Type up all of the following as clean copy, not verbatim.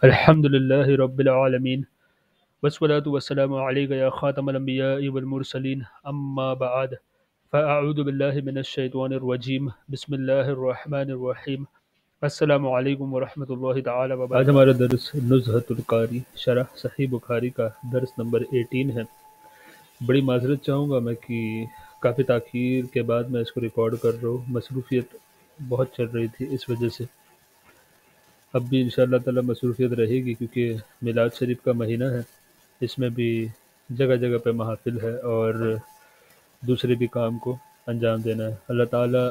الحمد لله رب العالمين والصلاة والسلام عليك يا خاتم الأنبياء والمرسلين أما بعد فأعوذ بالله من الشيطان الرجيم بسم الله الرحمن الرحيم السلام علیکم ورحمۃ اللہ تعالی وبرکاتہ۔ آج ہمارا درس نزہۃ القاری شرح صحیح بخاری کا درس نمبر 18 ہے۔ بڑی معذرت چاہوں گا میں کہ کافی تاخیر کے بعد میں اس کو ریکارڈ کر رہا ہوں، مصروفیت بہت چل رہی تھی اس وجہ سے۔ اب بھی انشاءاللہ تعالی مصروفیت رہے گی کیونکہ میلاد شریف کا مہینہ ہے، اس میں بھی جگہ جگہ پہ محافل ہے اور دوسرے بھی کام کو انجام دینا ہے۔ اللہ تعالی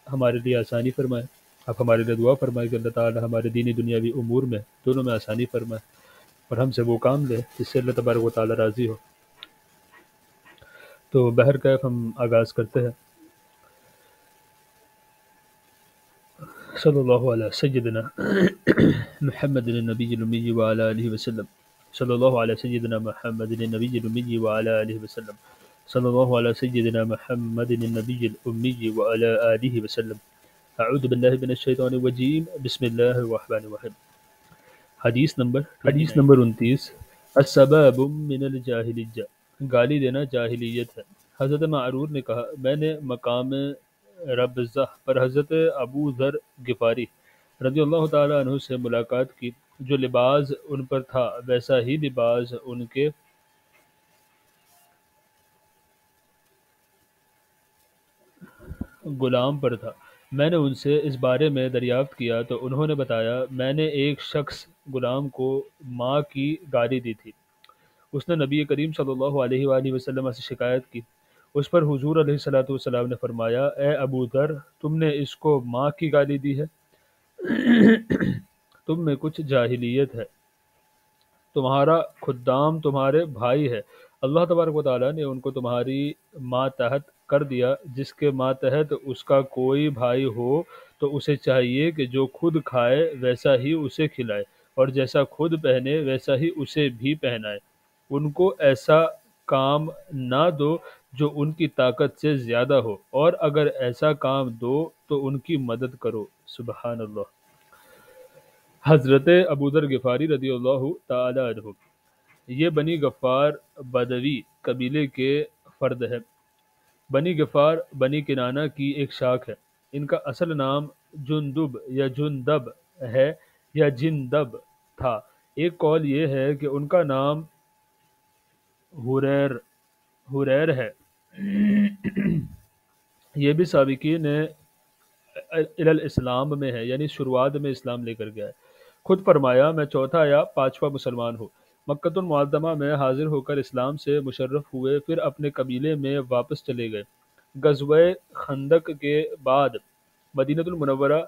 ہمارے لیے آسانی فرمائے، آپ ہمارے لیے دعا فرمائے کہ اللہ تعالی ہمارے دینی دنیاوی امور میں دونوں میں آسانی فرمائے اور ہم سے وہ کام لے جس سے اللہ تبارک و تعالی راضی ہو۔ تو بہرکیف ہم آغاز کرتے ہیں۔ صلی اللہ علیہ سیدنا محمد النبی الامی وعلی آلہ وسلم، صلی اللہ علیہ سیدنا محمد النبی الامی وعلی آلہ وسلم، صلی اللہ علیہ سیدنا محمد النبی الامی وعلی آلہ وسلم۔ اعوذ باللہ من الشیطان الرجیم، بسم اللہ الرحمن الرحیم۔ حدیث نمبر 29، السباب من الجاہلیہ، گالی دینا جاہلیت ہے۔ حضرت معرور نے کہا میں نے مقام ربضہ پر حضرت ابو ذر غفاری رضی اللہ تعالیٰ عنہ سے ملاقات کی، جو لباس ان پر تھا ویسا ہی لباس ان کے غلام پر تھا۔ میں نے ان سے اس بارے میں دریافت کیا تو انہوں نے بتایا میں نے ایک شخص غلام کو ماں کی گالی دی تھی، اس نے نبی کریم صلی اللہ علیہ وآلہ وسلم سے شکایت کی۔ اس پر حضور علیہ الصلوۃ والسلام نے فرمایا اے ابو ذر، تم نے اس کو ماں کی گالی دی ہے، تم میں کچھ جاہلیت ہے، تمہارا خدام تمہارے بھائی ہے، اللہ تبارک و تعالیٰ نے ان کو تمہاری ماتحت کر دیا، جس کے ماتحت اس کا کوئی بھائی ہو تو اسے چاہیے کہ جو خود کھائے ویسا ہی اسے کھلائے اور جیسا خود پہنے ویسا ہی اسے بھی پہنائے، ان کو ایسا کام نہ دو جو ان کی طاقت سے زیادہ ہو، اور اگر ایسا کام دو تو ان کی مدد کرو۔ سبحان اللہ۔ حضرت ابو ذر غفاری رضی اللہ تعالی عنہ، یہ بنی غفار بدوی قبیلے کے فرد ہے۔ بنی غفار بنی کنانہ کی ایک شاخ ہے۔ ان کا اصل نام جندب یا جندب ہے یا جندب تھا۔ ایک قول یہ ہے کہ ان کا نام حریر ہے۔ یہ بھی سابقین الاسلام میں ہے، یعنی شروعات میں اسلام لے کر گیا ہے۔ خود فرمایا میں چوتھا یا پانچواں مسلمان ہوں۔ مکۃ المعظمہ میں حاضر ہو کر اسلام سے مشرف ہوئے، پھر اپنے قبیلے میں واپس چلے گئے۔ غزوہ خندق کے بعد مدینہ المنورہ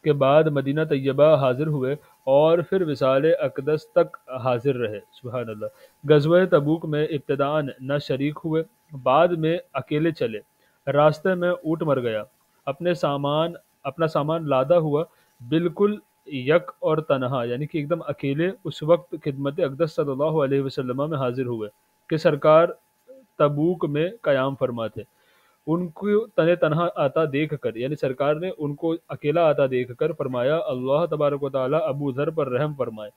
کے بعد مدینہ طیبہ حاضر ہوئے اور پھر وصال اقدس تک حاضر رہے۔ سبحان اللہ۔ غزوہ تبوک میں ابتداءً نہ شریک ہوئے، بعد میں اکیلے چلے۔ راستے میں اونٹ مر گیا، اپنا سامان لادہ ہوا، بالکل یک اور تنہا، یعنی کہ ایک دم اکیلے اس وقت خدمت اقدس صلی اللہ علیہ وسلم میں حاضر ہوئے کہ سرکار تبوک میں قیام فرما تھے۔ ان کو تنہا آتا دیکھ کر، یعنی سرکار نے ان کو اکیلا آتا دیکھ کر فرمایا اللہ تبارک و تعالیٰ ابو ذر پر رحم فرمائے،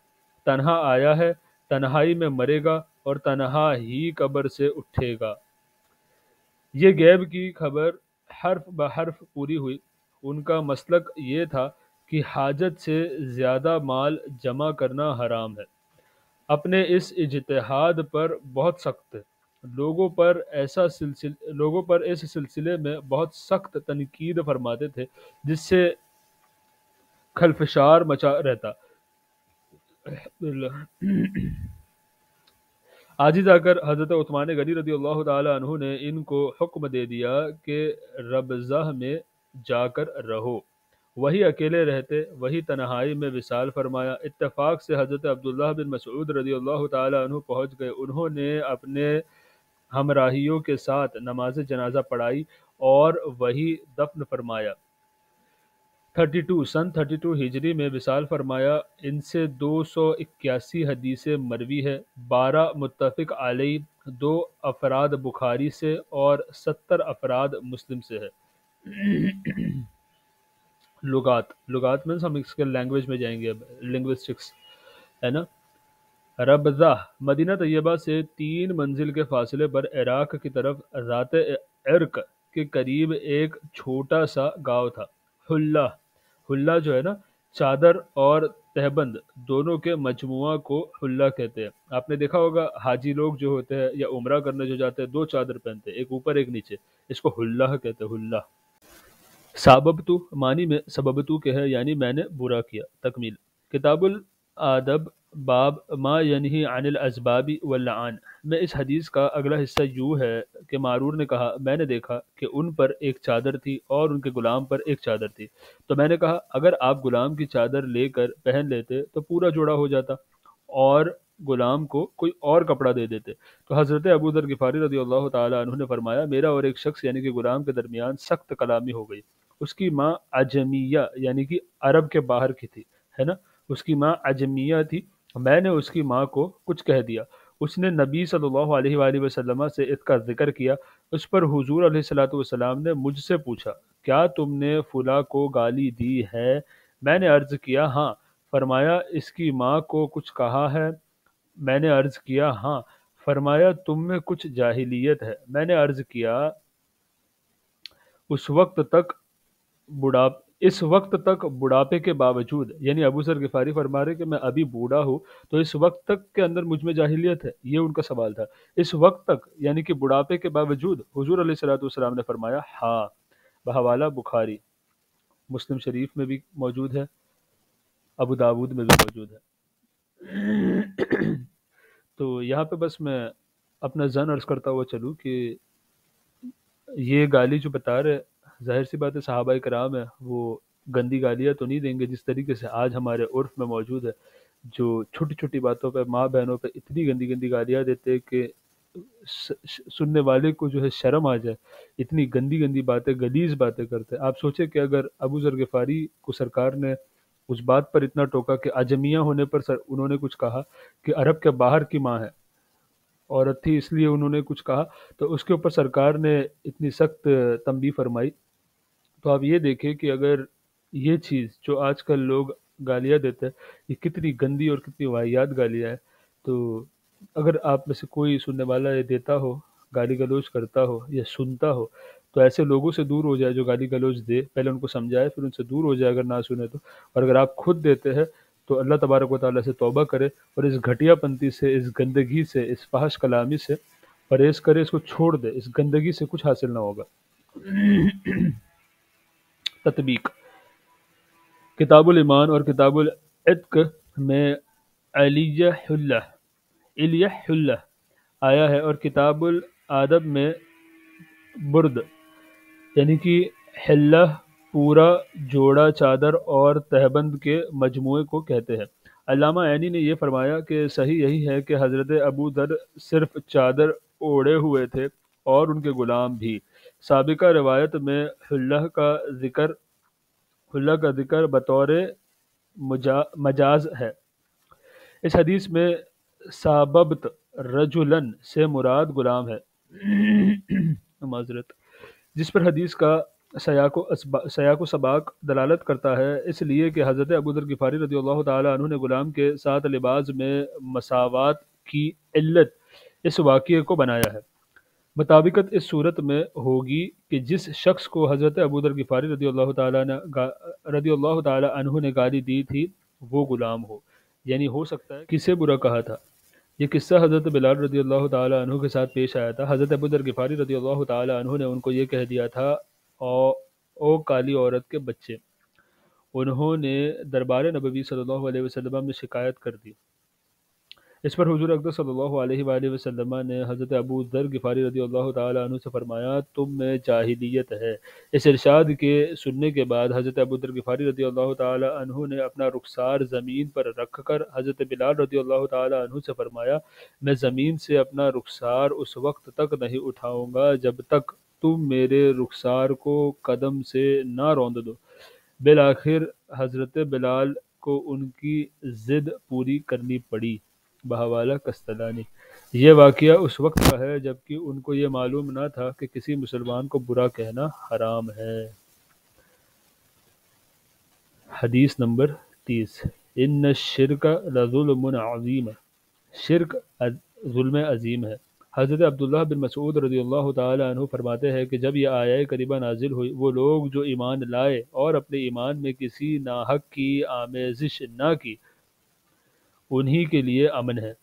تنہا آیا ہے، تنہائی میں مرے گا اور تنہا ہی قبر سے اٹھے گا۔ یہ غیب کی خبر حرف بحرف پوری ہوئی۔ ان کا مسلک یہ تھا کہ حاجت سے زیادہ مال جمع کرنا حرام ہے۔ اپنے اس اجتہاد پر بہت سخت لوگوں پر اس سلسلے میں بہت سخت تنقید فرماتے تھے، جس سے خلفشار مچا رہتا۔ آج ہی جا کر حضرت عثمان غنی رضی اللہ تعالی عنہ نے ان کو حکم دے دیا کہ ربضہ میں جا کر رہو۔ وہی اکیلے رہتے، وہی تنہائی میں وصال فرمایا۔ اتفاق سے حضرت عبداللہ بن مسعود رضی اللہ تعالی عنہ پہنچ گئے۔ انہوں نے اپنے ہمراہیوں کے ساتھ نماز جنازہ پڑھائی اور وہی دفن فرمایا۔ سن 32 ہجری میں وصال فرمایا۔ ان سے 281 حدیثیں مروی ہے، 12 متفق علیہ، 2 افراد بخاری سے اور 70 افراد مسلم سے ہے۔ لغات میں ہم اس کے لینگویج میں جائیں گے اب، لنگوسٹکس۔ ہے نا۔ ربضہ مدینہ طیبہ سے 3 منزل کے فاصلے پر عراق کی طرف ذات عرق کے قریب ایک چھوٹا سا گاؤں تھا۔ حلہ، حلہ جو ہے نا، چادر اور تہبند دونوں کے مجموعہ کو حلہ کہتے ہیں۔ آپ نے دیکھا ہوگا حاجی لوگ جو ہوتے ہیں یا عمرہ کرنے جو جاتے ہیں 2 چادر پہنتے ہیں، ایک اوپر ایک نیچے، اس کو حلہ کہتے ہیں، حلہ۔ ساببتو معنی میں سببتو کے ہے، یعنی میں نے برا کیا۔ تکمیل کتاب الادب باب ما ینہی عن الاسباب واللعان میں اس حدیث کا اگلا حصہ یوں ہے کہ معرور نے کہا میں نے دیکھا کہ ان پر ایک چادر تھی اور ان کے غلام پر ایک چادر تھی، تو میں نے کہا اگر آپ غلام کی چادر لے کر پہن لیتے تو پورا جوڑا ہو جاتا، اور غلام کو کوئی اور کپڑا دے دیتے۔ تو حضرت ابو ذر غفاری رضی اللہ تعالی عنہ نے فرمایا میرا اور ایک شخص یعنی کہ غلام کے درمیان سخت کلامی ہو گئی۔ اس کی ماں عجمیہ یعنی کہ عرب کے باہر کی تھی، ہے نا، اس کی ماں عجمیہ تھی۔ میں نے اس کی ماں کو کچھ کہہ دیا، اس نے نبی صلی اللہ علیہ وآلہ وسلم سے اس کا ذکر کیا۔ اس پر حضور علیہ الصلوۃ والسلام نے مجھ سے پوچھا کیا تم نے فلاں کو گالی دی ہے؟ میں نے عرض کیا ہاں۔ فرمایا اس کی ماں کو کچھ کہا ہے؟ میں نے عرض کیا ہاں۔ فرمایا تم میں کچھ جاہلیت ہے؟ میں نے عرض کیا اس وقت تک بڑھاپے کے باوجود، یعنی ابو ذر غفاری فرما رہے کہ میں ابھی بوڑھا ہوں تو اس وقت تک کے اندر مجھ میں جاہلیت ہے، یہ ان کا سوال تھا۔ اس وقت تک یعنی کہ بڑھاپے کے باوجود، حضور علیہ الصلوۃ والسلام نے فرمایا ہاں، بحوالہ بخاری، مسلم شریف میں بھی موجود ہے، ابو داود میں بھی موجود ہے۔ تو یہاں پہ بس میں اپنا ظن عرض کرتا ہوا چلوں کہ یہ گالی جو بتا رہے، ظاہر سی بات ہے صحابہ کرام ہے، وہ گندی گالیاں تو نہیں دیں گے جس طریقے سے آج ہمارے عرف میں موجود ہے، جو چھوٹی چھوٹی باتوں پہ ماں بہنوں پہ اتنی گندی گندی گالیاں دیتے کہ سننے والے کو جو ہے شرم آ جائے، اتنی گندی گندی باتیں، غلیظ باتیں کرتے۔ آپ سوچیں کہ اگر ابو ذر غفاری کو سرکار نے اس بات پر اتنا ٹوکا کہ اجمیہ ہونے پر انہوں نے کچھ کہا کہ عرب کے باہر کی ماں ہے، عورت تھی اس لیے انہوں نے کچھ کہا، تو اس کے اوپر سرکار نے اتنی سخت تنبیہ فرمائی۔ تو آپ یہ دیکھیں کہ اگر یہ چیز جو آج کل لوگ گالیاں دیتے ہیں یہ کتنی گندی اور کتنی واہیات گالیاں ہیں، تو اگر آپ میں سے کوئی سننے والا یہ دیتا ہو، گالی گلوچ کرتا ہو یا سنتا ہو، تو ایسے لوگوں سے دور ہو جائے جو گالی گلوچ دے، پہلے ان کو سمجھائے پھر ان سے دور ہو جائے اگر نہ سنے تو، اور اگر آپ خود دیتے ہیں تو اللہ تبارک و تعالیٰ سے توبہ کرے اور اس گھٹیا پنتی سے، اس گندگی سے، اس فحش کلامی سے پرہیز کرے، اس کو چھوڑ دے، اس گندگی سے کچھ حاصل نہ ہوگا۔ تطبیق کتاب الایمان اور کتاب العتق میں علیہ حلہ آیا ہے، اور کتاب الادب میں برد یعنی کہ حلہ پورا جوڑا چادر اور تہبند کے مجموعے کو کہتے ہیں۔ علامہ عینی نے یہ فرمایا کہ صحیح یہی ہے کہ حضرت ابو ذر صرف چادر اوڑھے ہوئے تھے اور ان کے غلام بھی۔ سابقہ روایت میں حلہ کا ذکر بطور مجاز ہے۔ اس حدیث میں ساببت رجلن سے مراد غلام ہے، معذرت، جس پر حدیث کا سیاق و سباق دلالت کرتا ہے، اس لیے کہ حضرت ابو ذر غفاری رضی اللہ تعالی عنہ نے غلام کے ساتھ لباس میں مساوات کی علت اس واقعے کو بنایا ہے۔ مطابقت اس صورت میں ہوگی کہ جس شخص کو حضرت ابو ذر غفاری رضی اللہ تعالی عنہ نے گالی دی تھی وہ غلام ہو، یعنی ہو سکتا ہے کسے برا کہا تھا۔ یہ قصہ حضرت بلال رضی اللہ تعالی عنہ کے ساتھ پیش آیا تھا۔ حضرت ابو ذر غفاری رضی اللہ تعالی عنہ نے ان کو یہ کہہ دیا تھا او کالی عورت کے بچے۔ انہوں نے دربار نبوی صلی اللہ علیہ وسلم میں شکایت کر دی۔ اس پر حضور اقدس صلی اللہ علیہ وآلہ وسلم نے حضرت ابو ذر غفاری رضی اللہ تعالی عنہ سے فرمایا تم میں جاہلیت ہے۔ اس ارشاد کے سننے کے بعد حضرت ابو ذر غفاری رضی اللہ تعالی عنہ نے اپنا رخسار زمین پر رکھ کر حضرت بلال رضی اللہ تعالی عنہ سے فرمایا میں زمین سے اپنا رخسار اس وقت تک نہیں اٹھاؤں گا جب تک تم میرے رخسار کو قدم سے نہ روند دو۔ بالآخر حضرت بلال کو ان کی ضد پوری کرنی پڑی۔ بحوالہ کستلانی یہ واقعہ اس وقت کا ہے جبکہ ان کو یہ معلوم نہ تھا کہ کسی مسلمان کو برا کہنا حرام ہے۔ حدیث نمبر 30 ان الشرک لظلم عظیم، شرک ظلم عظیم ہے۔ حضرت عبداللہ بن مسعود رضی اللہ تعالی عنہ فرماتے ہیں کہ جب یہ آیہ کریمہ نازل ہوئی، وہ لوگ جو ایمان لائے اور اپنے ایمان میں کسی ناحق کی آمیزش نہ کی، انہی کے لیے امن ہے۔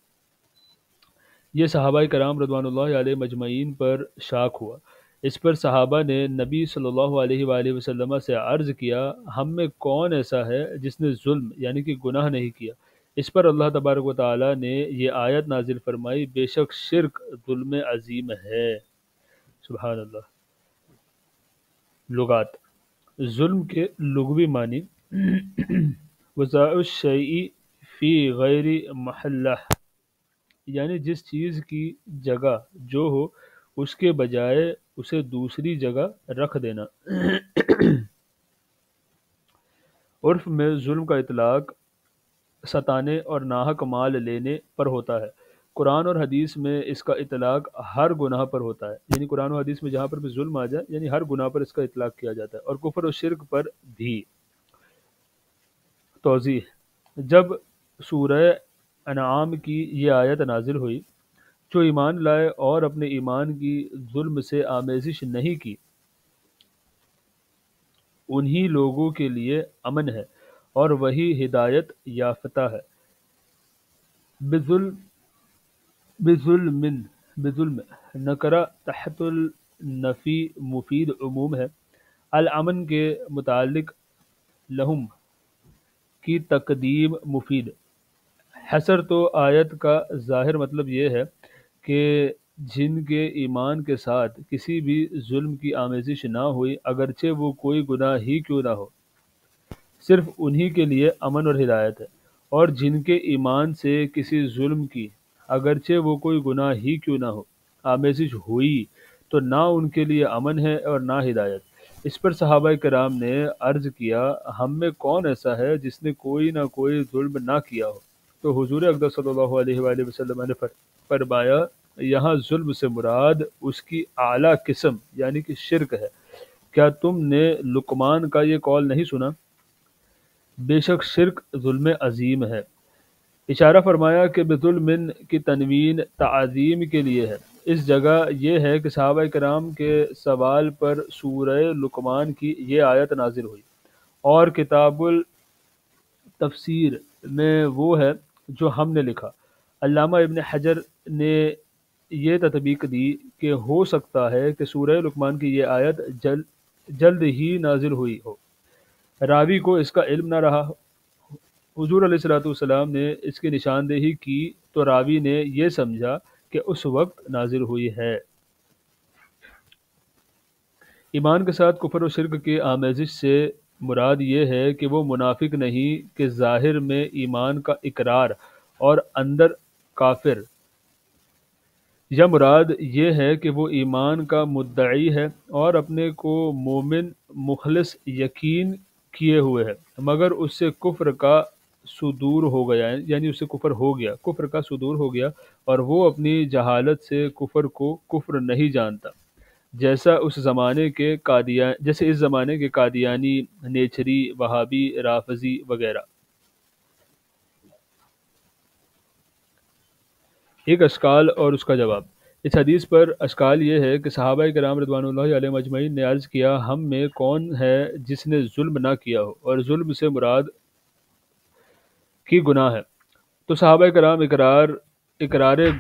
یہ صحابہ کرام رضوان اللہ علیہ مجمعین پر شاک ہوا۔ اس پر صحابہ نے نبی صلی اللہ علیہ وآلہ وسلم سے عرض کیا، ہم میں کون ایسا ہے جس نے ظلم یعنی کہ گناہ نہیں کیا؟ اس پر اللہ تبارک و تعالی نے یہ آیت نازل فرمائی، بے شک شرک ظلم عظیم ہے۔ سبحان اللہ۔ لغات: ظلم کے لغوی معنی وضع الشیء فی غیر محلہ، یعنی جس چیز کی جگہ جو ہو اس کے بجائے اسے دوسری جگہ رکھ دینا۔ عرف میں ظلم کا اطلاق ستانے اور ناحق مال لینے پر ہوتا ہے۔ قرآن اور حدیث میں اس کا اطلاق ہر گناہ پر ہوتا ہے، یعنی قرآن و حدیث میں جہاں پر بھی ظلم آ جائے یعنی ہر گناہ پر اس کا اطلاق کیا جاتا ہے، اور کفر و شرک پر بھی۔ توضیح: جب سورہ انعام کی یہ آیت نازل ہوئی، جو ایمان لائے اور اپنے ایمان کی ظلم سے آمیزش نہیں کی، انہی لوگوں کے لیے امن ہے اور وہی ہدایت یافتہ ہے۔ بظلم، بظلم نکرہ تحت النفی مفید عموم ہے۔ الامن کے متعلق لہم کی تقدیم مفید۔ حصر تو آیت کا ظاہر مطلب یہ ہے کہ جن کے ایمان کے ساتھ کسی بھی ظلم کی آمیزش نہ ہوئی، اگرچہ وہ کوئی گناہ ہی کیوں نہ ہو، صرف انہی کے لیے امن اور ہدایت ہے، اور جن کے ایمان سے کسی ظلم کی اگرچہ وہ کوئی گناہ ہی کیوں نہ ہو آمیزش ہوئی، تو نہ ان کے لیے امن ہے اور نہ ہدایت۔ اس پر صحابہ کرام نے عرض کیا، ہم میں کون ایسا ہے جس نے کوئی نہ کوئی ظلم نہ کیا ہو؟ تو حضور اقدس صلی اللہ علیہ وآلہ وسلم نے فرمایا، یہاں ظلم سے مراد اس کی اعلیٰ قسم یعنی کہ شرک ہے۔ کیا تم نے لقمان کا یہ قول نہیں سنا؟ بے شک شرک ظلم عظیم ہے۔ اشارہ فرمایا کہ بظلم کی تنوین تعظیم کے لیے ہے۔ اس جگہ یہ ہے کہ صحابہ کرام کے سوال پر سورہ لقمان کی یہ آیت نازل ہوئی، اور کتاب التفسیر میں وہ ہے جو ہم نے لکھا۔ علامہ ابن حجر نے یہ تطبیق دی کہ ہو سکتا ہے کہ سورہ لقمان کی یہ آیت جلد ہی نازل ہوئی ہو، راوی کو اس کا علم نہ رہا ہو۔ حضور علیہ الصلوۃ والسلام نے اس کی نشاندہی کی تو راوی نے یہ سمجھا کہ اس وقت نازل ہوئی ہے۔ ایمان کے ساتھ کفر و شرک کی آمیزش سے مراد یہ ہے کہ وہ منافق نہیں کہ ظاہر میں ایمان کا اقرار اور اندر کافر، یا مراد یہ ہے کہ وہ ایمان کا مدعی ہے اور اپنے کو مومن مخلص یقین کیے ہوئے ہے، مگر اس سے کفر کا صدور ہو گیا، یعنی اس سے کفر ہو گیا، کفر کا صدور ہو گیا، اور وہ اپنی جہالت سے کفر کو کفر نہیں جانتا، جیسا اس زمانے کے جیسے اس زمانے کے قادیانی، نیچری، وہابی، رافضی وغیرہ۔ ایک اشکال اور اس کا جواب۔ اس حدیث پر اشکال یہ ہے کہ صحابہ کرام رضوان اللہ علیہ مجمعین نے عرض کیا، ہم میں کون ہے جس نے ظلم نہ کیا ہو، اور ظلم سے مراد کی گناہ ہے؟ تو صحابہ کرام اقرار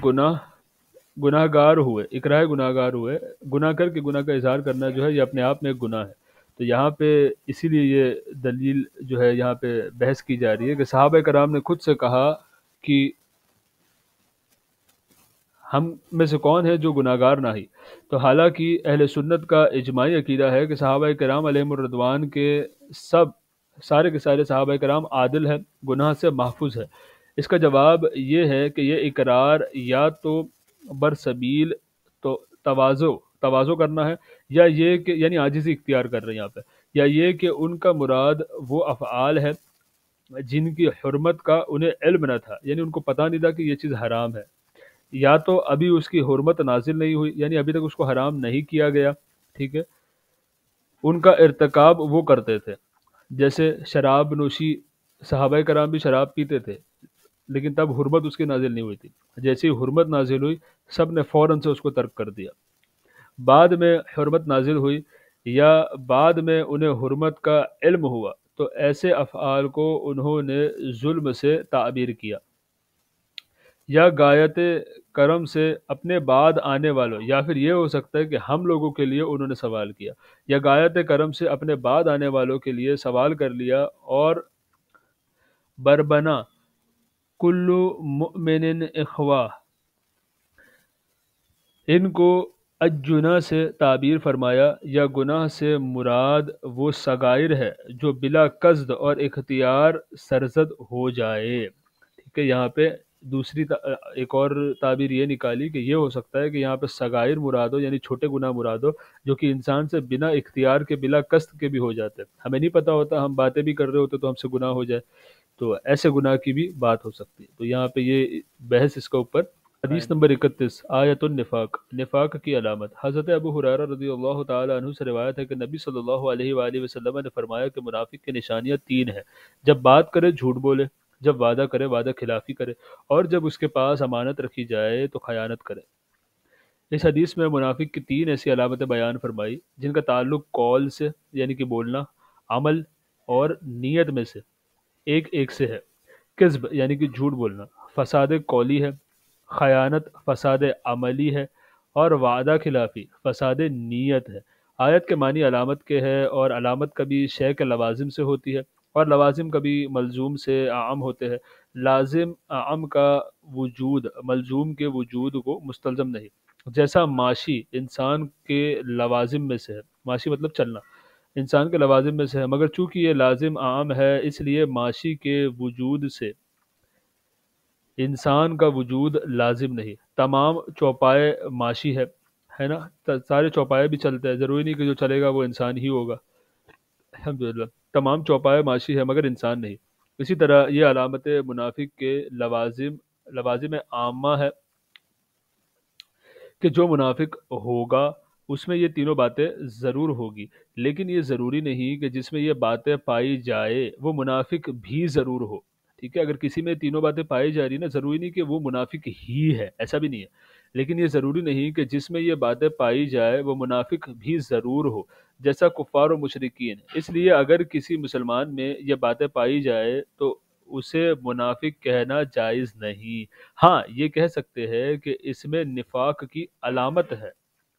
گناہ گار ہوئے، گناہ کر کے گناہ کا اظہار کرنا جو ہے یہ اپنے آپ میں ایک گناہ ہے۔ تو یہاں پہ اسی لیے یہ دلیل جو ہے یہاں پہ بحث کی جا رہی ہے کہ صحابہ کرام نے خود سے کہا کہ ہم میں سے کون ہے جو گناہ گار نہ ہی۔ تو حالانکہ اہل سنت کا اجماعی عقیدہ ہے کہ صحابہ کرام علیہم الرضوان کے سارے کے سارے صحابہ کرام عادل ہیں، گناہ سے محفوظ ہے۔ اس کا جواب یہ ہے کہ یہ اقرار یا تو برسبیل تو تواضع کرنا ہے، یا یہ کہ یعنی عاجزی اختیار کر رہے ہیں یہاں پہ، یا یہ کہ ان کا مراد وہ افعال ہے جن کی حرمت کا انہیں علم نہ تھا، یعنی ان کو پتہ نہیں تھا کہ یہ چیز حرام ہے، یا تو ابھی اس کی حرمت نازل نہیں ہوئی، یعنی ابھی تک اس کو حرام نہیں کیا گیا، ٹھیک ہے، ان کا ارتکاب وہ کرتے تھے، جیسے شراب نوشی صحابہ کرام بھی شراب پیتے تھے، لیکن تب حرمت اس کی نازل نہیں ہوئی تھی۔ جیسے ہی حرمت نازل ہوئی، سب نے فوراً سے اس کو ترک کر دیا۔ بعد میں حرمت نازل ہوئی یا بعد میں انہیں حرمت کا علم ہوا تو ایسے افعال کو انہوں نے ظلم سے تعبیر کیا، یا غایت کرم سے اپنے بعد آنے والوں، یا پھر یہ ہو سکتا ہے کہ ہم لوگوں کے لیے انہوں نے سوال کیا، یا غایت کرم سے اپنے بعد آنے والوں کے لیے سوال کر لیا، اور بربنا کل مؤمن اخواہ، ان کو الجناح سے تعبیر فرمایا، یا گناہ سے مراد وہ صغائر ہے جو بلا قصد اور اختیار سرزد ہو جائے۔ ٹھیک ہے، یہاں پہ دوسری ایک اور تعبیر یہ نکالی کہ یہ ہو سکتا ہے کہ یہاں پہ صغائر مراد ہو، یعنی چھوٹے گناہ مراد ہو، جو کہ انسان سے بنا اختیار کے بلا قصد کے بھی ہو جاتے ہیں، ہمیں نہیں پتہ ہوتا، ہم باتیں بھی کر رہے ہوتے تو ہم سے گناہ ہو جائے، تو ایسے گناہ کی بھی بات ہو سکتی ہے۔ تو یہاں پہ یہ بحث اس کے اوپر۔ حدیث نمبر 31، آیت النفاق، نفاق کی علامت۔ حضرت ابو ہریرہ رضی اللہ تعالی عنہ سے روایت ہے کہ نبی صلی اللہ علیہ وآلہ وسلم نے فرمایا کہ منافق کی نشانیاں تین ہیں: جب بات کرے جھوٹ بولے، جب وعدہ کرے وعدہ خلافی کرے، اور جب اس کے پاس امانت رکھی جائے تو خیانت کرے۔ اس حدیث میں منافق کی تین ایسی علامتیں بیان فرمائی جن کا تعلق قول سے، یعنی کہ بولنا، عمل اور نیت میں سے ایک ایک سے ہے۔ کذب یعنی کہ جھوٹ بولنا فساد قولی ہے، خیانت فساد عملی ہے، اور وعدہ خلافی فساد نیت ہے۔ آیت کے معنی علامت کے ہے، اور علامت کبھی شے کے لوازم سے ہوتی ہے، اور لوازم کبھی ملزوم سے عام ہوتے ہیں۔ لازم عام کا وجود ملزوم کے وجود کو مستلزم نہیں، جیسا معاشی انسان کے لوازم میں سے ہے، معاشی مطلب چلنا، انسان کے لوازم میں سے ہے، مگر چونکہ یہ لازم عام ہے اس لیے معاشی کے وجود سے انسان کا وجود لازم نہیں۔ تمام چوپائے معاشی ہے نا، سارے چوپائے بھی چلتے ہیں، ضروری نہیں کہ جو چلے گا وہ انسان ہی ہوگا، الحمدللہ تمام چوپائے معاشی ہے مگر انسان نہیں۔ اسی طرح یہ علامت منافق کے لوازم عامہ ہے کہ جو منافق ہوگا اس میں یہ تینوں باتیں ضرور ہوگی، لیکن یہ ضروری نہیں کہ جس میں یہ باتیں پائی جائے وہ منافق بھی ضرور ہو۔ ٹھیک ہے، اگر کسی میں تینوں باتیں پائی جا رہی نا، ضروری نہیں کہ وہ منافق ہی ہے، ایسا بھی نہیں ہے، لیکن یہ ضروری نہیں کہ جس میں یہ باتیں پائی جائے وہ منافق بھی ضرور ہو، جیسا کفار و مشرکین۔ اس لیے اگر کسی مسلمان میں یہ باتیں پائی جائے تو اسے منافق کہنا جائز نہیں۔ ہاں یہ کہہ سکتے ہیں کہ اس میں نفاق کی علامت ہے،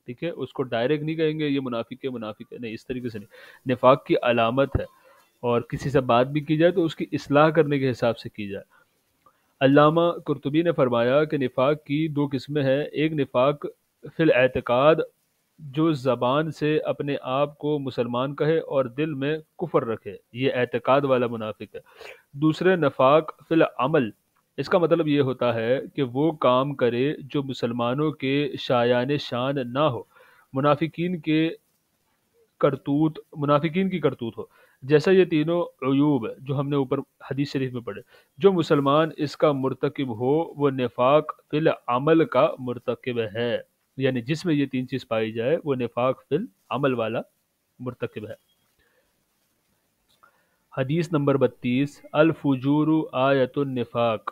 ٹھیک ہے، اس کو ڈائریکٹ نہیں کہیں گے یہ منافق ہے، نہیں، اس طریقے سے نہیں، نفاق کی علامت ہے، اور کسی سے بات بھی کی جائے تو اس کی اصلاح کرنے کے حساب سے کی جائے۔ علامہ قرطبی نے فرمایا کہ نفاق کی دو قسمیں ہیں، ایک نفاق فی الاعتقاد جو زبان سے اپنے آپ کو مسلمان کہے اور دل میں کفر رکھے، یہ اعتقاد والا منافق ہے۔ دوسرے نفاق فی العمل، اس کا مطلب یہ ہوتا ہے کہ وہ کام کرے جو مسلمانوں کے شایان شان نہ ہو، منافقین کی کرتوت ہو، جیسا یہ تینوں عیوب جو ہم نے اوپر حدیث شریف میں پڑھے۔ جو مسلمان اس کا مرتکب ہو وہ نفاق فی العمل کا مرتکب ہے، یعنی جس میں یہ تین چیز پائی جائے وہ نفاق فی العمل والا مرتکب ہے۔ حدیث نمبر 32، الفجور آیت النفاق،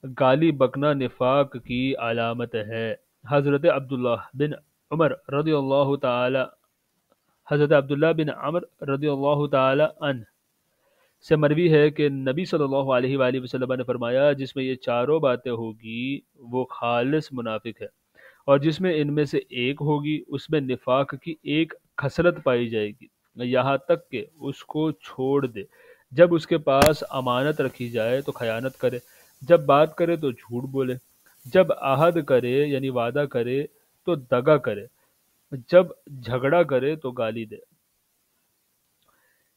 گالی بکنا نفاق کی علامت ہے۔ حضرت عبداللہ بن عمر رضی اللہ تعالی حضرت عبداللہ بن عمر رضی اللہ تعالی عنہ سے مروی ہے کہ نبی صلی اللہ علیہ وآلہ وسلم نے فرمایا جس میں یہ چاروں باتیں ہوگی وہ خالص منافق ہے، اور جس میں ان میں سے ایک ہوگی اس میں نفاق کی ایک خصلت پائی جائے گی، یہاں تک کہ اس کو چھوڑ دے، جب اس کے پاس امانت رکھی جائے تو خیانت کرے، جب بات کرے تو جھوٹ بولے، جب عہد کرے یعنی وعدہ کرے تو دغا کرے، جب جھگڑا کرے تو گالی دے۔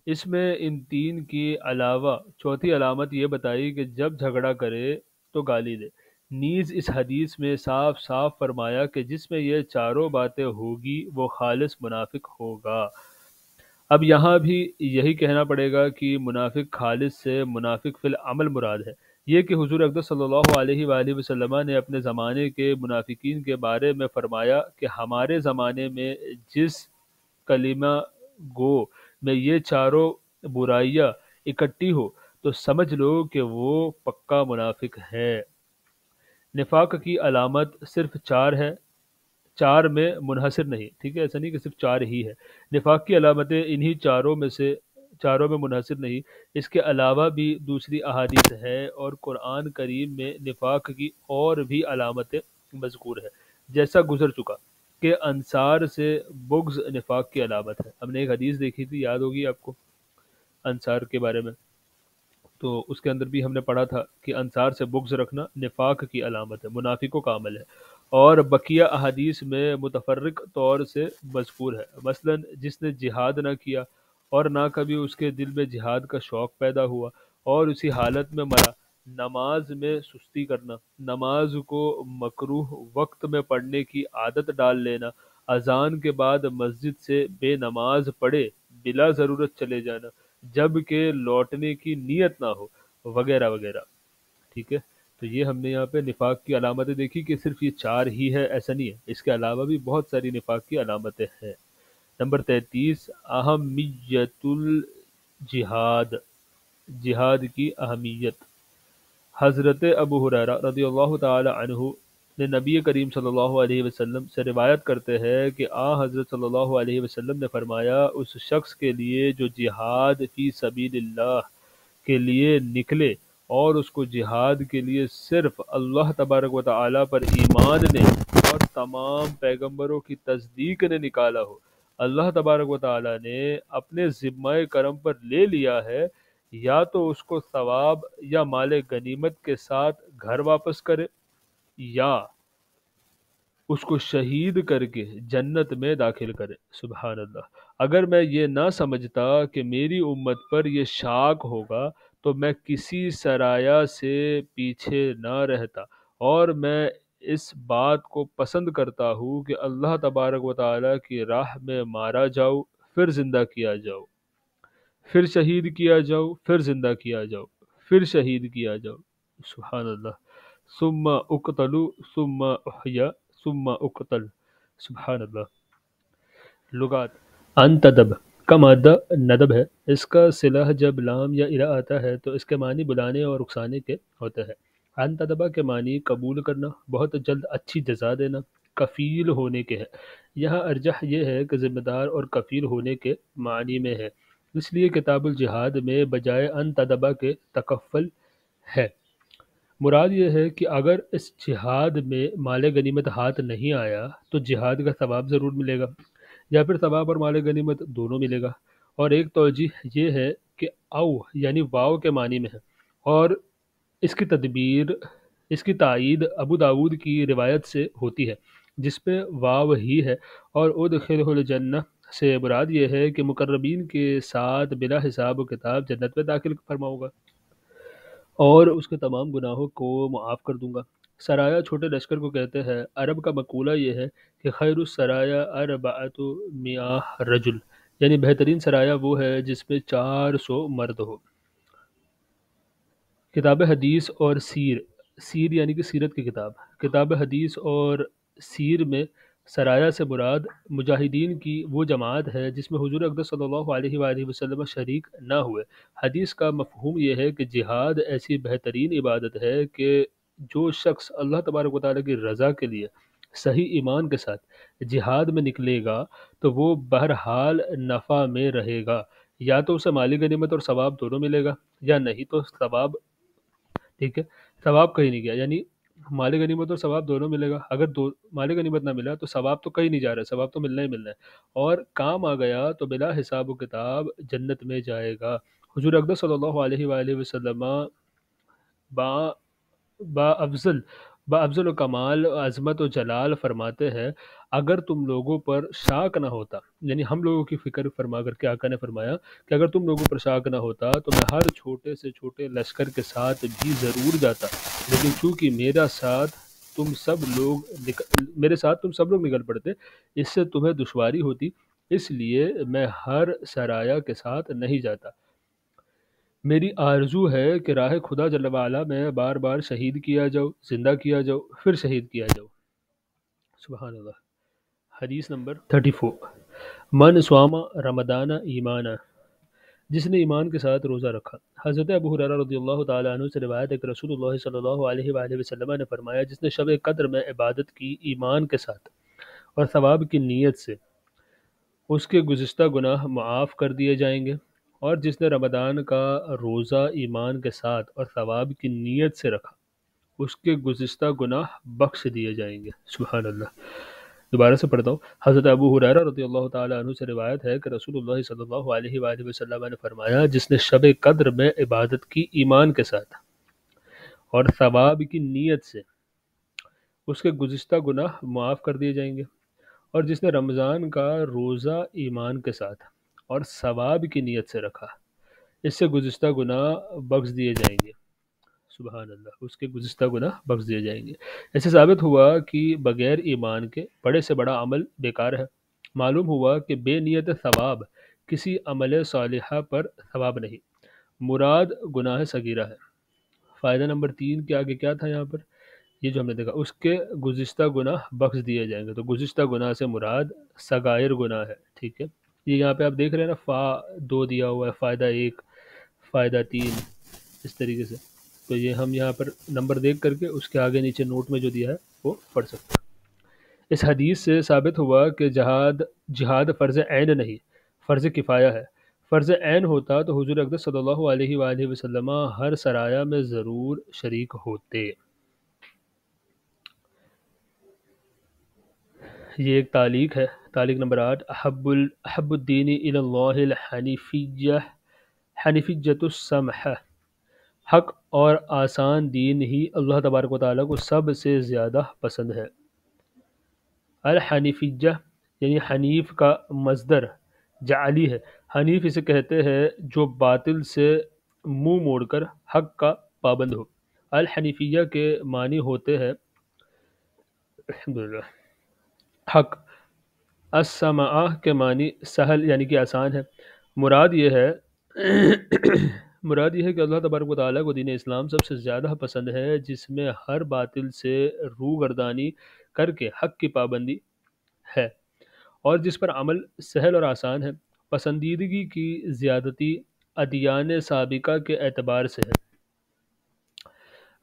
اس میں ان تین کی علاوہ چوتھی علامت یہ بتائی کہ جب جھگڑا کرے تو گالی دے۔ نیز اس حدیث میں صاف صاف فرمایا کہ جس میں یہ چاروں باتیں ہوگی وہ خالص منافق ہوگا۔ اب یہاں بھی یہی کہنا پڑے گا کہ منافق خالص سے منافق فی العمل مراد ہے، یہ کہ حضور اقدس صلی اللہ علیہ وآلہ وسلم نے اپنے زمانے کے منافقین کے بارے میں فرمایا کہ ہمارے زمانے میں جس کلمہ گو میں یہ چاروں برائیاں اکٹھی ہو تو سمجھ لو کہ وہ پکا منافق ہے۔ نفاق کی علامت صرف چار ہے، چار میں منحصر نہیں، ٹھیک ہے، ایسا نہیں کہ صرف چار ہی ہے۔ نفاق کی علامتیں انہی چاروں میں منحصر نہیں، اس کے علاوہ بھی دوسری احادیث ہے، اور قرآن کریم میں نفاق کی اور بھی علامتیں مذکور ہے، جیسا گزر چکا کہ انصار سے بغض نفاق کی علامت ہے۔ ہم نے ایک حدیث دیکھی تھی، یاد ہوگی آپ کو، انصار کے بارے میں، تو اس کے اندر بھی ہم نے پڑھا تھا کہ انصار سے بغض رکھنا نفاق کی علامت ہے، منافقوں کا عمل ہے، اور بقیہ احادیث میں متفرق طور سے مذکور ہے۔ مثلا جس نے جہاد نہ کیا اور نہ کبھی اس کے دل میں جہاد کا شوق پیدا ہوا اور اسی حالت میں مرا، نماز میں سستی کرنا، نماز کو مکروہ وقت میں پڑھنے کی عادت ڈال لینا، اذان کے بعد مسجد سے بے نماز پڑھے بلا ضرورت چلے جانا جب کہ لوٹنے کی نیت نہ ہو، وغیرہ وغیرہ، ٹھیک ہے۔ تو یہ ہم نے یہاں پہ نفاق کی علامتیں دیکھی کہ صرف یہ چار ہی ہے، ایسا نہیں ہے، اس کے علاوہ بھی بہت ساری نفاق کی علامتیں ہیں۔ نمبر 33، اہمیت الجہاد، جہاد کی اہمیت۔ حضرت ابو ہریرہ رضی اللہ تعالی عنہ نے نبی کریم صلی اللہ علیہ وسلم سے روایت کرتے ہیں کہ حضرت صلی اللہ علیہ وسلم نے فرمایا، اس شخص کے لیے جو جہاد فی سبیل اللہ کے لیے نکلے اور اس کو جہاد کے لیے صرف اللہ تبارک و تعالی پر ایمان نے اور تمام پیغمبروں کی تصدیق نے نکالا ہو، اللہ تبارک و تعالی نے اپنے ذمہ کرم پر لے لیا ہے، یا تو اس کو ثواب یا مال غنیمت کے ساتھ گھر واپس کرے، یا اس کو شہید کر کے جنت میں داخل کرے۔ سبحان اللہ۔ اگر میں یہ نہ سمجھتا کہ میری امت پر یہ شاک ہوگا تو میں کسی سرایہ سے پیچھے نہ رہتا، اور میں اس بات کو پسند کرتا ہوں کہ اللہ تبارک و تعالی کی راہ میں مارا جاؤ، پھر زندہ کیا جاؤ، پھر شہید کیا جاؤ، پھر زندہ کیا جاؤ، پھر شہید کیا جاؤ۔ سبحان اللہ۔ ثم اقتلوا ثم احیا ثم اقتل۔ سبحان اللہ۔ لغات۔ انتدب کا مادہ ندب ہے، اس کا صلہ جب لام یا الا آتا ہے تو اس کے معنی بلانے اور رخصانے کے ہوتے ہیں۔ انتدبہ کے معنی قبول کرنا، بہت جلد اچھی جزا دینا، کفیل ہونے کے ہے۔ یہاں ارجح یہ ہے کہ ذمہ دار اور کفیل ہونے کے معنی میں ہے، اس لیے کتاب الجہاد میں بجائے انتدبہ کے تکفل ہے۔ مراد یہ ہے کہ اگر اس جہاد میں مال غنیمت ہاتھ نہیں آیا تو جہاد کا ثواب ضرور ملے گا، یا پھر ثواب اور مال غنیمت دونوں ملے گا۔ اور ایک توجیہ یہ ہے کہ او یعنی واو کے معنی میں ہے، اور اس کی تدبیر، اس کی تائید ابو داود کی روایت سے ہوتی ہے جس میں واو ہی ہے، اور ادخلہ الجنہ سے مراد یہ ہے کہ مقربین کے ساتھ بلا حساب و کتاب جنت میں داخل فرماؤں گا اور اس کے تمام گناہوں کو معاف کر دوں گا۔ سرایہ چھوٹے لشکر کو کہتے ہیں۔ عرب کا مقولہ یہ ہے کہ خیر السرایا اربعۃ مئہ رجل، یعنی بہترین سرایہ وہ ہے جس میں 400 مرد ہو۔ کتاب حدیث اور سیر یعنی کہ سیرت کی کتاب، کتاب حدیث اور سیر میں سرایہ سے مراد مجاہدین کی وہ جماعت ہے جس میں حضور اقدس صلی اللہ علیہ وآلہ وسلم شریک نہ ہوئے۔ حدیث کا مفہوم یہ ہے کہ جہاد ایسی بہترین عبادت ہے کہ جو شخص اللہ تبارک و تعالیٰ کی رضا کے لیے صحیح ایمان کے ساتھ جہاد میں نکلے گا تو وہ بہرحال نفع میں رہے گا، یا تو اسے مالی غنیمت اور ثواب دونوں ملے گا، یا نہیں تو ثواب، ٹھیک ہے، ثواب کہیں نہیں گیا، یعنی مال غنیمت اور ثواب دونوں ملے گا۔ اگر مال غنیمت نہ ملا تو ثواب تو کہیں نہیں جا رہا ہے، ثواب تو ملنا ہی ملنا ہے، اور کام آ گیا تو بلا حساب و کتاب جنت میں جائے گا۔ حضور اقدس صلی اللہ علیہ وآلہ وسلم با افضل و کمال عظمت و جلال فرماتے ہیں، اگر تم لوگوں پر شاک نہ ہوتا، یعنی ہم لوگوں کی فکر فرما کر کے آقا نے فرمایا کہ اگر تم لوگوں پر شاک نہ ہوتا تو میں ہر چھوٹے سے چھوٹے لشکر کے ساتھ بھی ضرور جاتا، لیکن چونکہ میرے ساتھ تم سب لوگ نکل پڑتے، اس سے تمہیں دشواری ہوتی، اس لیے میں ہر سرایہ کے ساتھ نہیں جاتا۔ میری آرزو ہے کہ راہ خدا جل وعلا میں بار بار شہید کیا جاؤ، زندہ کیا جاؤ، پھر شہید کیا جاؤ۔ سبحان اللہ۔ حدیث نمبر 34، من سوام رمضان ایمانا، جس نے ایمان کے ساتھ روزہ رکھا۔ حضرت ابو ہریرہ رضی اللہ تعالیٰ عنہ سے روایت ہے کہ رسول اللہ صلی اللہ علیہ وآلہ وسلم نے فرمایا، جس نے شب قدر میں عبادت کی ایمان کے ساتھ اور ثواب کی نیت سے، اس کے گزشتہ گناہ معاف کر دیے جائیں گے، اور جس نے رمضان کا روزہ ایمان کے ساتھ اور ثواب کی نیت سے رکھا، اس کے گزشتہ گناہ بخش دیے جائیں گے۔ سبحان اللہ۔ دوبارہ سے پڑھتا ہوں۔ حضرت ابو ہریرہ رضی اللہ تعالیٰ عنہ سے روایت ہے کہ رسول اللہ صلی اللہ علیہ وآلہ وسلم نے فرمایا، جس نے شب قدر میں عبادت کی ایمان کے ساتھ اور ثواب کی نیت سے، اس کے گزشتہ گناہ معاف کر دیے جائیں گے، اور جس نے رمضان کا روزہ ایمان کے ساتھ اور ثواب کی نیت سے رکھا، اس سے گزشتہ گناہ بخش دیے جائیں گے۔ سبحان اللہ، اس کے گزشتہ گناہ بخش دیے جائیں گے۔ ایسے ثابت ہوا کہ بغیر ایمان کے بڑے سے بڑا عمل بیکار ہے۔ معلوم ہوا کہ بے نیت ثواب کسی عمل صالحہ پر ثواب نہیں، مراد گناہ صغیرہ ہے۔ فائدہ نمبر 3 کے آگے کیا تھا یہاں پر؟ یہ جو ہم نے دیکھا، اس کے گزشتہ گناہ بخش دیے جائیں گے، تو گزشتہ گناہ سے مراد صغائر گناہ ہے، ٹھیک ہے۔ یہ یہاں پہ آپ دیکھ رہے ہیں نا، فا 2 دیا ہوا ہے، فائدہ 1، فائدہ 3، اس طریقے سے۔ تو یہ ہم یہاں پر نمبر دیکھ کر کے اس کے آگے نیچے نوٹ میں جو دیا ہے وہ پڑھ سکتے ہیں۔ اس حدیث سے ثابت ہوا کہ جہاد فرض عین نہیں، فرض کفایہ ہے۔ فرض عین ہوتا تو حضور اقدس صلی اللہ علیہ وآلہ وسلم ہر سرایہ میں ضرور شریک ہوتے۔ یہ ایک تعلیق ہے، تعلیق نمبر 8۔ احب الدین الی اللہ حنیفیۃ السمحہ، حق اور آسان دین ہی اللہ تبارک و تعالیٰ کو سب سے زیادہ پسند ہے۔ الحنیفیہ یعنی حنیف کا مصدر جعلی ہے۔ حنیف اسے کہتے ہیں جو باطل سے منہ موڑ کر حق کا پابند ہو۔ الحنیفیہ کے معنی ہوتے ہیں الحمدللہ حق۔ السمعہ کے معنی سہل یعنی کہ آسان ہے۔ مراد یہ ہے کہ اللہ تبارک و تعالیٰ کو دین اسلام سب سے زیادہ پسند ہے، جس میں ہر باطل سے روگردانی کر کے حق کی پابندی ہے، اور جس پر عمل سہل اور آسان ہے۔ پسندیدگی کی زیادتی ادیان سابقہ کے اعتبار سے ہے۔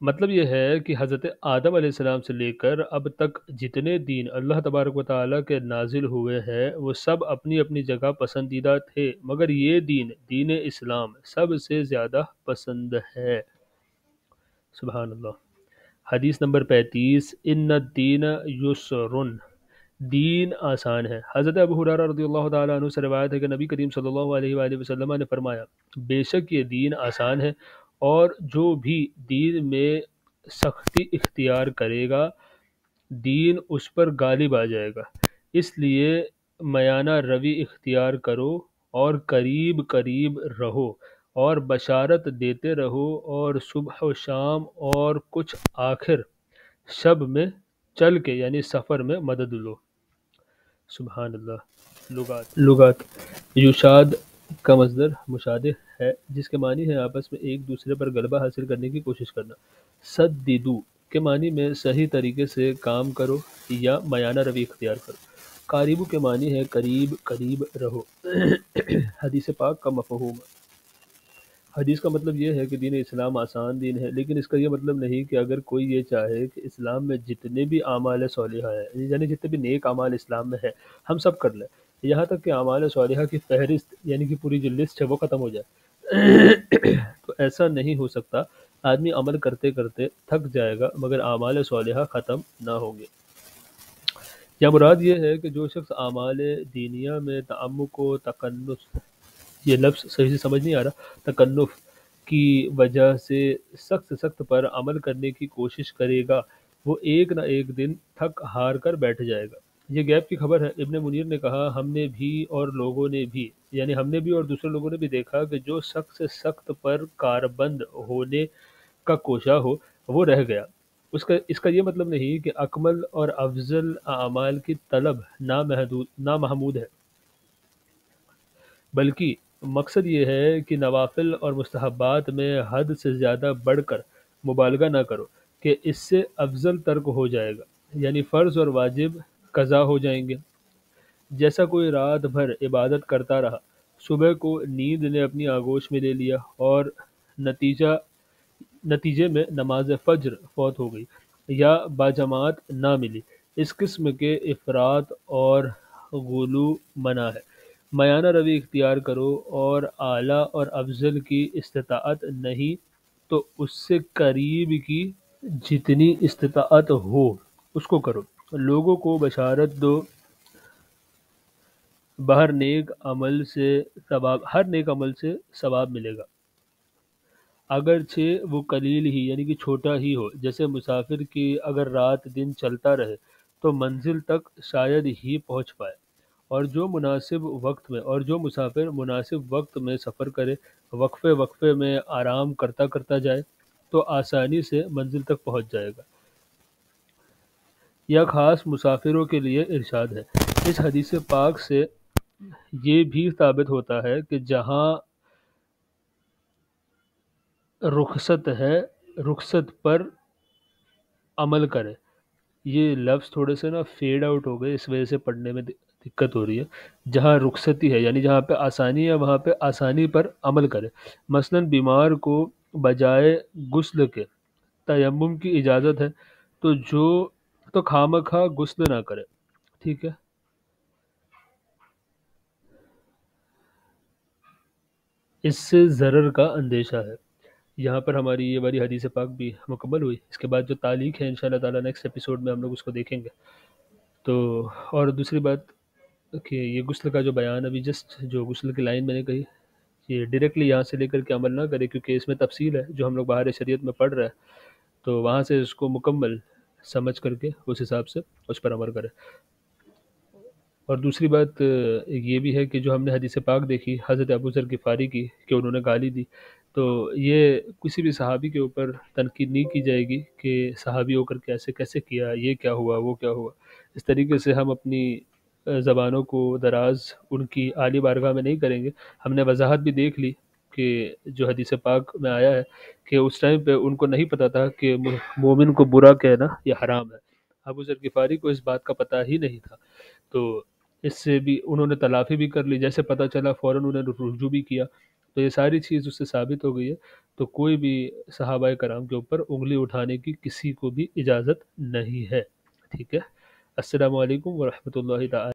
مطلب یہ ہے کہ حضرت آدم علیہ السلام سے لے کر اب تک جتنے دین اللہ تبارک و تعالیٰ کے نازل ہوئے ہیں وہ سب اپنی اپنی جگہ پسندیدہ تھے، مگر یہ دین اسلام سب سے زیادہ پسند ہے۔ سبحان اللہ۔ حدیث نمبر 35۔ ان الدین یسر، دین آسان ہے۔ حضرت ابو ہریرہ رضی اللہ تعالیٰ عنہ سے روایت ہے کہ نبی کریم صلی اللہ علیہ وآلہ وسلم نے فرمایا، بے شک یہ دین آسان ہے، اور جو بھی دین میں سختی اختیار کرے گا دین اس پر غالب آ جائے گا، اس لیے میانہ روی اختیار کرو اور قریب قریب رہو اور بشارت دیتے رہو، اور صبح و شام اور کچھ آخر شب میں چل کے یعنی سفر میں مدد لو۔ سبحان اللہ۔ لغات۔ یشاد کا مصدر مشادہ ہے، جس کے معنی ہے آپس میں ایک دوسرے پر غلبہ حاصل کرنے کی کوشش کرنا۔ سددو کے معنی میں صحیح طریقے سے کام کرو یا میانہ روی اختیار کرو۔ قاریبو کے معنی ہے قریب قریب رہو۔ حدیث پاک کا مفہوم۔ حدیث کا مطلب یہ ہے کہ دین اسلام آسان دین ہے، لیکن اس کا یہ مطلب نہیں کہ اگر کوئی یہ چاہے کہ اسلام میں جتنے بھی اعمال صالحہ ہیں، یعنی جتنے بھی نیک اعمال اسلام میں ہیں، ہم سب کر لیں، یہاں تک کہ اعمال صالحہ کی فہرست یعنی کہ پوری جو لسٹ ہے وہ ختم ہو جائے، تو ایسا نہیں ہو سکتا۔ آدمی عمل کرتے کرتے تھک جائے گا مگر اعمال صالحہ ختم نہ ہوں گے۔ یا مراد یہ ہے کہ جو شخص اعمال دینیہ میں تعمق و تکنف، یہ لفظ صحیح سے سمجھ نہیں آ رہا، تکنف کی وجہ سے سخت پر عمل کرنے کی کوشش کرے گا، وہ ایک نہ ایک دن تھک ہار کر بیٹھ جائے گا۔ یہ غیب کی خبر ہے۔ ابن منیر نے کہا، ہم نے بھی اور دوسرے لوگوں نے بھی دیکھا کہ جو سخت سے سخت پر کاربند ہونے کا کوشاں ہو وہ رہ گیا۔ اس کا یہ مطلب نہیں کہ اکمل اور افضل اعمال کی طلب نامحمود ہے، بلکہ مقصد یہ ہے کہ نوافل اور مستحبات میں حد سے زیادہ بڑھ کر مبالغہ نہ کرو کہ اس سے افضل ترک ہو جائے گا، یعنی فرض اور واجب قضا ہو جائیں گے۔ جیسا کوئی رات بھر عبادت کرتا رہا، صبح کو نیند نے اپنی آغوش میں لے لیا اور نتیجہ نتیجے میں نماز فجر فوت ہو گئی یا باجماعت نہ ملی۔ اس قسم کے افراط اور غلو منع ہے۔ میانہ روی اختیار کرو اور اعلیٰ اور افضل کی استطاعت نہیں تو اس سے قریب کی جتنی استطاعت ہو اس کو کرو۔ لوگوں کو بشارت دو، ہر نیک عمل سے ثواب ملے گا، اگرچہ وہ قلیل ہی یعنی کہ چھوٹا ہی ہو۔ جیسے مسافر کی اگر رات دن چلتا رہے تو منزل تک شاید ہی پہنچ پائے، اور جو مسافر مناسب وقت میں سفر کرے، وقفے وقفے میں آرام کرتا کرتا جائے تو آسانی سے منزل تک پہنچ جائے گا۔ یا خاص مسافروں کے لیے ارشاد ہے۔ اس حدیث پاک سے یہ بھی ثابت ہوتا ہے کہ جہاں رخصت ہے رخصت پر عمل کرے۔ یہ لفظ تھوڑے سے نا فیڈ آؤٹ ہو گئے، اس وجہ سے پڑھنے میں دقت ہو رہی ہے۔ جہاں رخصتی ہے یعنی جہاں پہ آسانی ہے وہاں پہ آسانی پر عمل کرے۔ مثلا بیمار کو بجائے غسل کے تیمم کی اجازت ہے تو خواہ غسل نہ کرے، ٹھیک ہے۔ اس سے ضرر کا اندیشہ ہے۔ یہاں پر ہماری یہ والی حدیث پاک بھی مکمل ہوئی۔ اس کے بعد جو تعلیق ہے انشاءاللہ تعالیٰ نیکسٹ ایپیسوڈ میں ہم لوگ اس کو دیکھیں گے۔ تو اور دوسری بات کہ یہ غسل کا جو بیان ابھی جسٹ جو غسل کی لائن میں نے کہی، یہ ڈائریکٹلی یہاں سے لے کر کے عمل نہ کرے، کیونکہ اس میں تفصیل ہے جو ہم لوگ باہر شریعت میں پڑھ رہے ہیں، تو وہاں سے اس کو مکمل سمجھ کر کے اس حساب سے اس پر عمل کرے۔ اور دوسری بات یہ بھی ہے کہ جو ہم نے حدیث پاک دیکھی حضرت ابو ذر غفاری کی کہ انہوں نے گالی دی، تو یہ کسی بھی صحابی کے اوپر تنقید نہیں کی جائے گی کہ صحابی ہو کر کے ایسے کیسے کیا، یہ کیا ہوا وہ کیا ہوا۔ اس طریقے سے ہم اپنی زبانوں کو دراز ان کی عالی بارگاہ میں نہیں کریں گے۔ ہم نے وضاحت بھی دیکھ لی کہ جو حدیث پاک میں آیا ہے کہ اس ٹائم پہ ان کو نہیں پتہ تھا کہ مومن کو برا کہنا یہ حرام ہے۔ ابو ذر غفاری کو اس بات کا پتہ ہی نہیں تھا، تو اس سے بھی انہوں نے تلافی بھی کر لی، جیسے پتہ چلا فوراً انہوں نے رجوع بھی کیا، تو یہ ساری چیز اس سے ثابت ہو گئی ہے۔ تو کوئی بھی صحابہ کرام کے اوپر انگلی اٹھانے کی کسی کو بھی اجازت نہیں ہے، ٹھیک ہے۔ السلام علیکم ورحمۃ اللہ تعالی